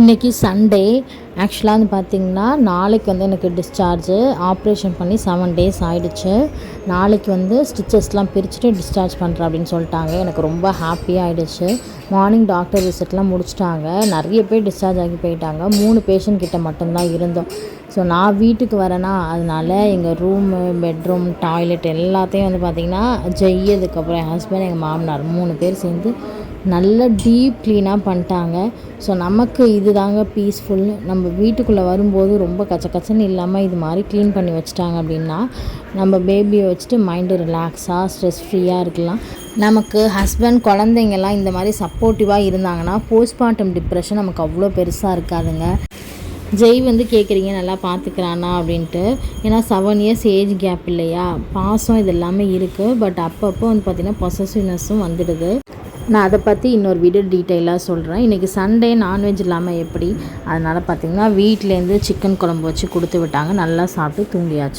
இன்றைக்கி சண்டே. ஆக்சுவலாக வந்து பார்த்திங்கன்னா நாளைக்கு வந்து எனக்கு டிஸ்சார்ஜு. ஆப்ரேஷன் பண்ணி 7 days ஆகிடுச்சு. நாளைக்கு வந்து ஸ்டிச்சஸ்லாம் பிரிச்சுட்டு டிஸ்சார்ஜ் பண்ணுறேன் அப்படின்னு சொல்லிட்டாங்க. எனக்கு ரொம்ப ஹாப்பியாக ஆகிடுச்சு. மார்னிங் டாக்டர் விசிட்லாம் முடிச்சிட்டாங்க. நிறைய பேர் டிஸ்சார்ஜ் ஆகி போயிட்டாங்க. 3 பேஷண்ட் கிட்ட மட்டும்தான் இருந்தோம். ஸோ நான் வீட்டுக்கு வரேன்னா அதனால் எங்கள் ரூமு, பெட்ரூம், டாய்லெட் எல்லாத்தையும் வந்து பார்த்திங்கன்னா ஜெய்யதுக்கப்புறம் என் ஹஸ்பண்ட், எங்கள் மாமனார் 3 பேர் சேர்ந்து நல்லா டீப் க்ளீனாக பண்ணிட்டாங்க. ஸோ நமக்கு இது தாங்க பீஸ்ஃபுல். நம்ம வீட்டுக்குள்ளே வரும்போது ரொம்ப கச்சக்கச்சன்னு இல்லாமல் இது மாதிரி க்ளீன் பண்ணி வச்சுட்டாங்க அப்படின்னா நம்ம பேபியை வச்சுட்டு மைண்டு ரிலாக்ஸாக ஸ்ட்ரெஸ் ஃப்ரீயாக இருக்கலாம். நமக்கு ஹஸ்பண்ட், குழந்தைங்கள்லாம் இந்த மாதிரி சப்போர்ட்டிவாக இருந்தாங்கன்னா போஸ்ட்மார்ட்டம் டிப்ரெஷன் நமக்கு அவ்வளோ பெருசாக இருக்காதுங்க. ஜெய் வந்து கேட்குறீங்க நல்லா பார்த்துக்கிறானா அப்படின்ட்டு. ஏன்னா 7 years ஏஜ் கேப் இல்லையா, பாசம் இது எல்லாமே இருக்குது. பட் அப்பப்போ வந்து பார்த்திங்கன்னா பொசசிவ்னஸும் வந்துடுது. நான் அதை பற்றி இன்னொரு வீடியோ டீட்டெயிலாக சொல்கிறேன். இன்றைக்கி சண்டே நான்வெஜ் இல்லாமல் எப்படி, அதனால் பார்த்திங்கன்னா வீட்டிலேருந்து சிக்கன் குழம்பு வச்சு கொடுத்து விட்டாங்க. நல்லா சாப்பிட்டு தூங்கியாச்சு.